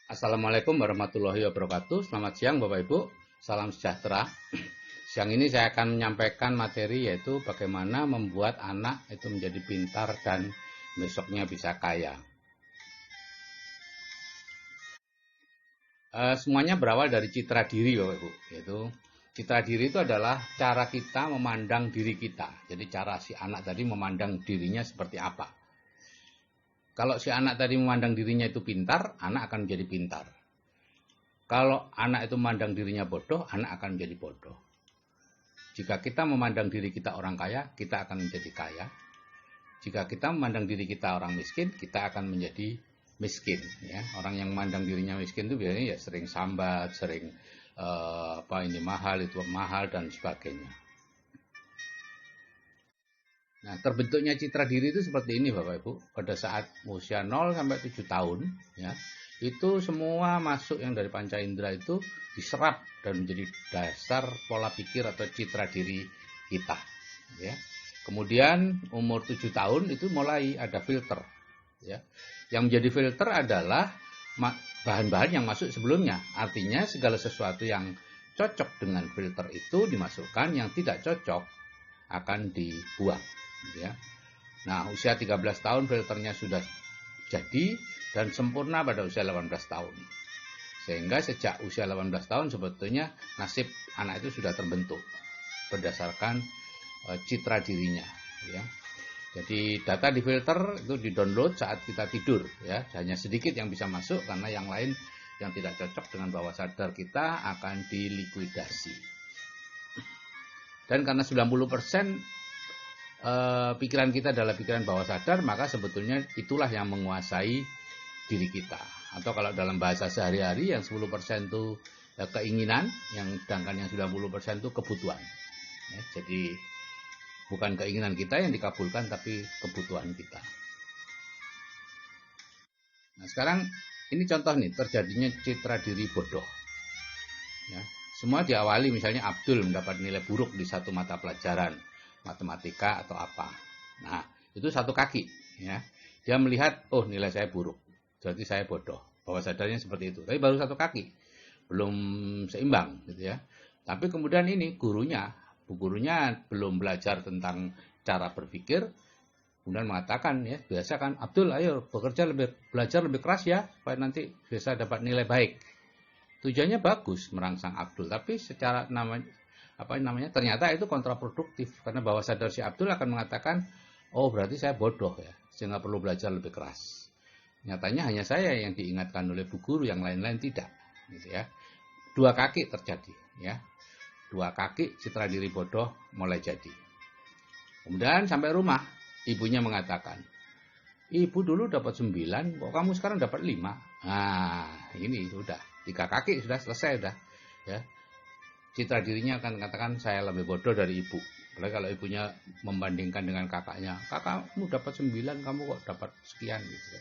Assalamualaikum warahmatullahi wabarakatuh. Selamat siang Bapak Ibu. Salam sejahtera. Siang ini saya akan menyampaikan materi yaitu bagaimana membuat anak itu menjadi pintar dan besoknya bisa kaya. Semuanya berawal dari citra diri Bapak Ibu. Yaitu citra diri itu adalah cara kita memandang diri kita. Jadi cara si anak tadi memandang dirinya seperti apa. Kalau si anak tadi memandang dirinya itu pintar, anak akan menjadi pintar. Kalau anak itu memandang dirinya bodoh, anak akan menjadi bodoh. Jika kita memandang diri kita orang kaya, kita akan menjadi kaya. Jika kita memandang diri kita orang miskin, kita akan menjadi miskin. Ya. Orang yang memandang dirinya miskin itu biasanya ya sering sambat, sering ini mahal, itu mahal, dan sebagainya. Nah, terbentuknya citra diri itu seperti ini Bapak Ibu. Pada saat usia 0 sampai 7 tahun, ya, itu semua masuk yang dari panca indera itu diserap dan menjadi dasar pola pikir atau citra diri kita. Ya. Kemudian umur 7 tahun itu mulai ada filter. Ya. Yang menjadi filter adalah bahan-bahan yang masuk sebelumnya. Artinya segala sesuatu yang cocok dengan filter itu dimasukkan, yang tidak cocok akan dibuang. Ya. Nah, usia 13 tahun filternya sudah jadi dan sempurna pada usia 18 tahun. Sehingga sejak usia 18 tahun sebetulnya nasib anak itu sudah terbentuk berdasarkan citra dirinya. Ya. Jadi data di filter itu di-download saat kita tidur. Ya. Hanya sedikit yang bisa masuk karena yang lain yang tidak cocok dengan bawah sadar kita akan dilikuidasi. Dan karena 90% pikiran kita adalah pikiran bawah sadar, maka sebetulnya itulah yang menguasai diri kita. Atau kalau dalam bahasa sehari-hari yang 10% itu keinginan, yang sedangkan yang 90% itu kebutuhan. Ya, jadi bukan keinginan kita yang dikabulkan, tapi kebutuhan kita. Nah, sekarang ini contoh nih terjadinya citra diri bodoh. Ya, semua diawali misalnya Abdul mendapat nilai buruk di satu mata pelajaran, matematika atau apa. Nah, itu satu kaki. Ya. Dia melihat, oh nilai saya buruk, berarti saya bodoh. Bawah sadarnya seperti itu. Tapi baru satu kaki, belum seimbang, gitu ya. Tapi kemudian ini gurunya belum belajar tentang cara berpikir, kemudian mengatakan ya biasa kan Abdul, ayo belajar lebih keras ya, supaya nanti bisa dapat nilai baik. Tujuannya bagus merangsang Abdul, tapi secara ternyata itu kontraproduktif karena bawah sadar si Abdul akan mengatakan, oh berarti saya bodoh ya, sehingga perlu belajar lebih keras. Nyatanya hanya saya yang diingatkan oleh bu guru, yang lain-lain tidak, gitu ya. Dua kaki terjadi, ya. Dua kaki citra diri bodoh mulai jadi. Kemudian sampai rumah, ibunya mengatakan, ibu dulu dapat 9, kok kamu sekarang dapat 5? Nah, ini sudah 3 kaki sudah selesai sudah, ya. Citra dirinya akan mengatakan saya lebih bodoh dari ibu. Apalagi kalau ibunya membandingkan dengan kakaknya, kakakmu dapat 9, kamu kok dapat sekian gitu.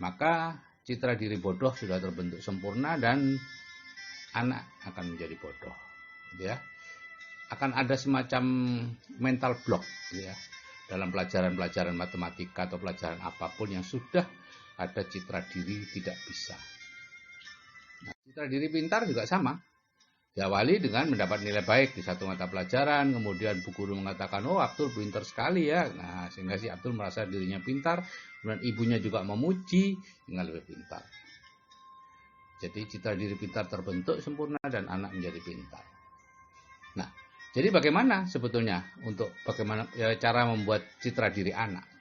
Maka citra diri bodoh sudah terbentuk sempurna dan anak akan menjadi bodoh. Gitu ya. Akan ada semacam mental block gitu ya. Dalam pelajaran-pelajaran matematika atau pelajaran apapun yang sudah ada citra diri tidak bisa. Nah, citra diri pintar juga sama. Diawali dengan mendapat nilai baik di satu mata pelajaran, kemudian bu guru mengatakan, oh Abdul pintar sekali ya. Nah, sehingga si Abdul merasa dirinya pintar, kemudian ibunya juga memuji, sehingga lebih pintar. Jadi citra diri pintar terbentuk sempurna dan anak menjadi pintar. Nah, jadi bagaimana sebetulnya cara membuat citra diri anak?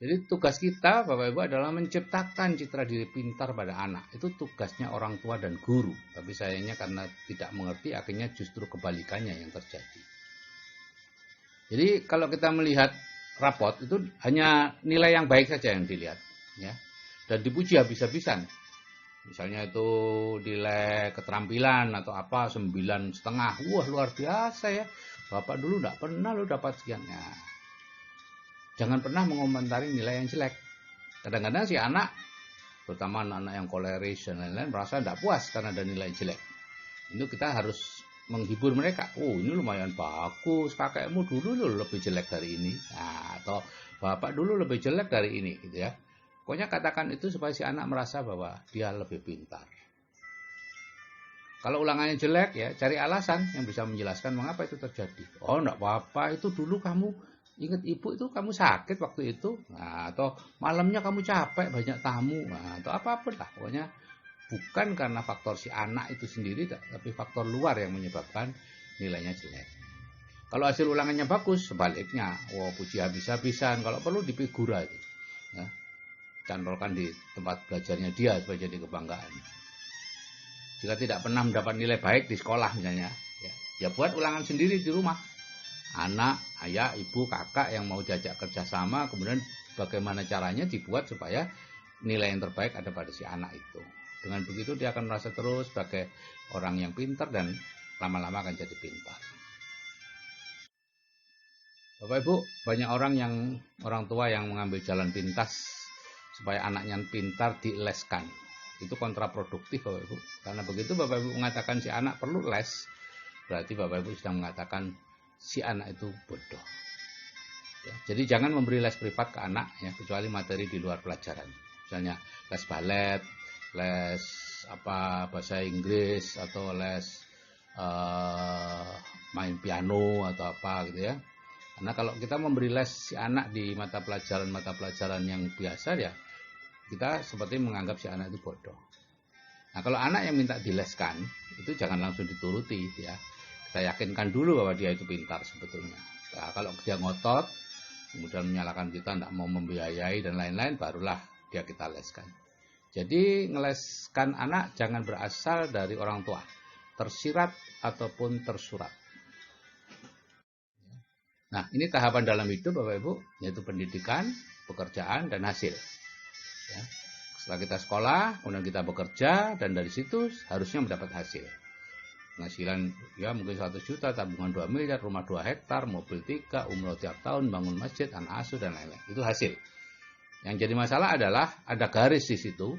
Jadi tugas kita Bapak Ibu adalah menciptakan citra diri pintar pada anak. Itu tugasnya orang tua dan guru. Tapi sayangnya karena tidak mengerti, akhirnya justru kebalikannya yang terjadi. Jadi kalau kita melihat rapot itu hanya nilai yang baik saja yang dilihat, ya. Dan dipuji habis-habisan. Misalnya itu nilai keterampilan atau apa 9,5. Wah luar biasa ya. Bapak dulu tidak pernah lo dapat sekian. Nah, jangan pernah mengomentari nilai yang jelek. Kadang-kadang si anak, terutama anak-anak yang koleris dan lain-lain, merasa tidak puas karena ada nilai jelek. Itu kita harus menghibur mereka. Oh ini lumayan bagus, kakekmu dulu lebih jelek dari ini. Nah, atau bapak dulu lebih jelek dari ini, gitu ya. Pokoknya katakan itu supaya si anak merasa bahwa dia lebih pintar. Kalau ulangannya jelek ya cari alasan yang bisa menjelaskan mengapa itu terjadi. Oh enggak apa-apa, itu dulu kamu ingat ibu itu kamu sakit waktu itu. Nah, atau malamnya kamu capek banyak tamu. Nah, atau apapun lah. Pokoknya bukan karena faktor si anak itu sendiri tapi faktor luar yang menyebabkan nilainya jelek. Kalau hasil ulangannya bagus sebaliknya, wah puji habis-habisan, kalau perlu dipigura itu. Ya, cantolkan di tempat belajarnya dia supaya jadi kebanggaan. Jika tidak pernah mendapat nilai baik di sekolah misalnya, ya buat ulangan sendiri di rumah. Anak, ayah, ibu, kakak yang mau diajak kerjasama, kemudian bagaimana caranya dibuat supaya nilai yang terbaik ada pada si anak itu. Dengan begitu dia akan merasa terus sebagai orang yang pintar dan lama-lama akan jadi pintar. Bapak Ibu, banyak orang tua yang mengambil jalan pintas supaya anaknya pintar dileskan. Itu kontraproduktif Bapak Ibu. Karena begitu Bapak Ibu mengatakan si anak perlu les, berarti Bapak Ibu sedang mengatakan si anak itu bodoh. Ya, jadi jangan memberi les privat ke anak ya, kecuali materi di luar pelajaran. Misalnya les balet, les bahasa Inggris atau les main piano atau apa gitu ya. Karena kalau kita memberi les si anak di mata pelajaran yang biasa ya, kita seperti menganggap si anak itu bodoh. Nah kalau anak yang minta dileskan, itu jangan langsung dituruti ya. Kita yakinkan dulu bahwa dia itu pintar sebetulnya. Nah, kalau dia ngotot, kemudian menyalahkan kita tidak mau membiayai dan lain-lain, barulah dia kita leskan. Jadi ngeleskan anak jangan berasal dari orang tua, tersirat ataupun tersurat. Nah ini tahapan dalam hidup Bapak Ibu, yaitu pendidikan, pekerjaan, dan hasil. Ya. Setelah kita sekolah, kemudian kita bekerja, dan dari situ harusnya mendapat hasil. Penghasilan ya mungkin 100 juta, tabungan 2 miliar, rumah 2 hektar, mobil 3, umroh tiap tahun, bangun masjid, anak asuh, dan lain-lain. Itu hasil. Yang jadi masalah adalah ada garis di situ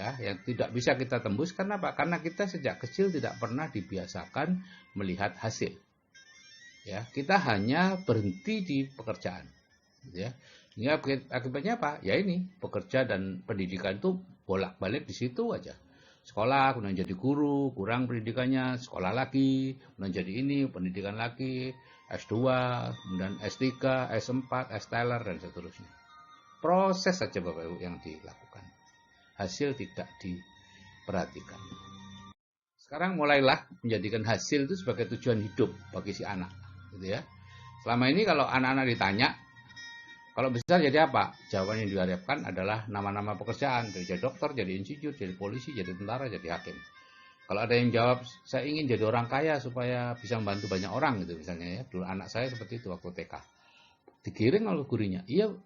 ya, yang tidak bisa kita tembus. Karena apa? Karena kita sejak kecil tidak pernah dibiasakan melihat hasil. Ya, kita hanya berhenti di pekerjaan. Ya. Ini akibatnya apa? Ya ini, pekerja dan pendidikan itu bolak-balik di situ aja. Sekolah, kemudian jadi guru, kurang pendidikannya, sekolah lagi, kemudian jadi ini, pendidikan lagi, S2, kemudian S3, S4, S-Teller, dan seterusnya. Proses saja Bapak Ibu yang dilakukan. Hasil tidak diperhatikan. Sekarang mulailah menjadikan hasil itu sebagai tujuan hidup bagi si anak. Gitu ya. Selama ini kalau anak-anak ditanya, kalau besar jadi apa? Jawaban yang diharapkan adalah nama-nama pekerjaan. Jadi dokter, jadi insinyur, jadi polisi, jadi tentara, jadi hakim. Kalau ada yang jawab, saya ingin jadi orang kaya supaya bisa membantu banyak orang gitu misalnya ya. Dulu anak saya seperti itu waktu TK. Digiring oleh gurunya. Iya,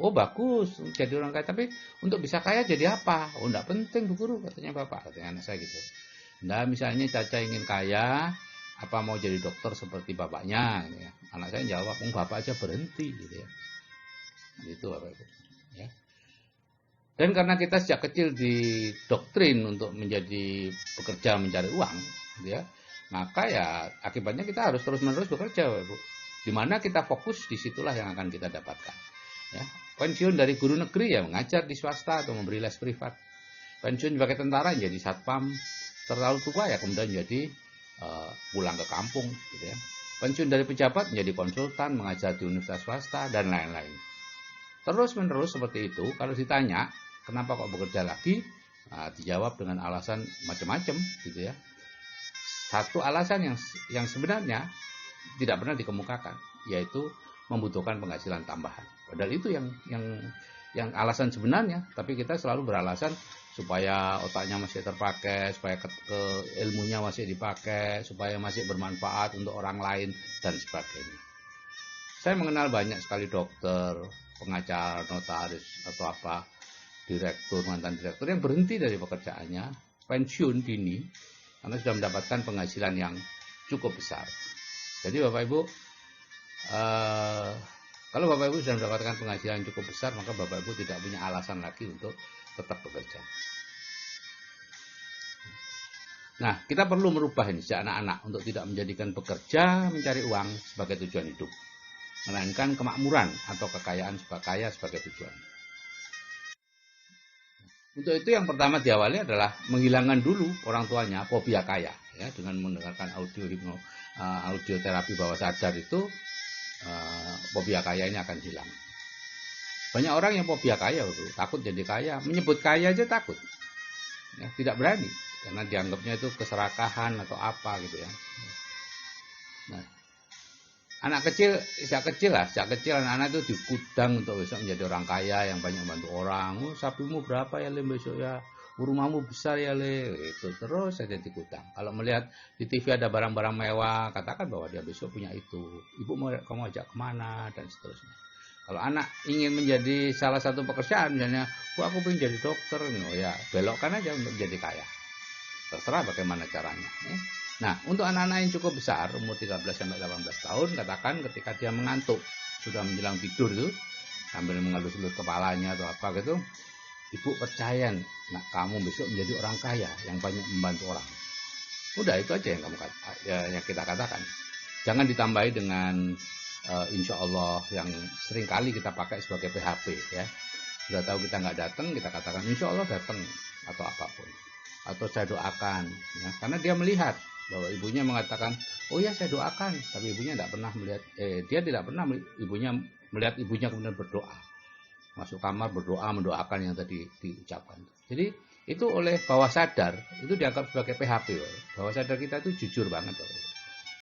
oh bagus jadi orang kaya. Tapi untuk bisa kaya jadi apa? Oh enggak penting Bu Guru, katanya Bapak. Katanya anak saya gitu. Nah misalnya Caca ingin kaya, apa mau jadi dokter seperti bapaknya? Gitu ya. Anak saya jawab, bapak aja berhenti gitu ya. Itu Bapak Ibu ya. Dan karena kita sejak kecil didoktrin untuk menjadi pekerja mencari uang gitu ya, maka ya akibatnya kita harus terus-menerus bekerja Bapak Ibu. Di mana kita fokus, disitulah yang akan kita dapatkan ya. Pensiun dari guru negeri ya mengajar di swasta atau memberi les privat. Pensiun sebagai tentara jadi satpam, terlalu tua ya kemudian jadi pulang ke kampung gitu ya. Pensiun dari pejabat menjadi konsultan, mengajar di universitas swasta dan lain-lain. Terus menerus seperti itu. Kalau ditanya kenapa kok bekerja lagi, dijawab dengan alasan macam-macam gitu ya. Satu alasan yang sebenarnya tidak pernah dikemukakan, yaitu membutuhkan penghasilan tambahan. Padahal itu yang alasan sebenarnya, tapi kita selalu beralasan supaya otaknya masih terpakai, supaya ilmunya masih dipakai, supaya masih bermanfaat untuk orang lain dan sebagainya. Saya mengenal banyak sekali dokter, pengacara, notaris atau apa, direktur, mantan direktur yang berhenti dari pekerjaannya, pensiun dini karena sudah mendapatkan penghasilan yang cukup besar. Jadi Bapak Ibu, kalau Bapak Ibu sudah mendapatkan penghasilan yang cukup besar, maka Bapak Ibu tidak punya alasan lagi untuk tetap bekerja. Nah, kita perlu merubah ini sejak anak-anak untuk tidak menjadikan bekerja mencari uang sebagai tujuan hidup, melainkan kemakmuran atau kekayaan sebagai tujuan. Untuk itu yang pertama diawali adalah menghilangkan dulu orang tuanya fobia kaya, ya, dengan mendengarkan audio terapi bawah sadar itu fobia kaya ini akan hilang. Banyak orang yang fobia kaya itu takut jadi kaya, menyebut kaya aja takut, ya, tidak berani karena dianggapnya itu keserakahan atau apa gitu ya. Nah, anak kecil, sejak kecil anak-anak itu dikudang untuk besok menjadi orang kaya yang banyak membantu orang. Oh, sapimu berapa ya le besok ya? Rumahmu besar ya le. Itu terus saja dikudang. Kalau melihat di TV ada barang-barang mewah, katakan bahwa dia besok punya itu. Ibu mau kamu ajak kemana dan seterusnya. Kalau anak ingin menjadi salah satu pekerjaan, misalnya, aku pengen jadi dokter, oh ya belokkan aja untuk menjadi kaya. Terserah bagaimana caranya. Ya. Nah, untuk anak-anak yang cukup besar, umur 13-18 tahun, katakan ketika dia mengantuk, sudah menjelang tidur itu, sambil mengelus-elus kepalanya atau apa gitu, ibu percaya, nah kamu besok menjadi orang kaya yang banyak membantu orang. Udah, itu aja yang kita katakan. Jangan ditambahi dengan insya Allah yang sering kali kita pakai sebagai PHP, ya. Sudah tahu kita nggak datang, kita katakan insya Allah datang atau apapun. Atau saya doakan, ya, karena dia melihat bahwa ibunya mengatakan, oh ya saya doakan, tapi ibunya tidak pernah melihat, dia tidak pernah melihat ibunya kemudian berdoa, masuk kamar berdoa mendoakan yang tadi diucapkan. Jadi itu oleh bawah sadar itu dianggap sebagai PHP. Bawah sadar kita itu jujur banget.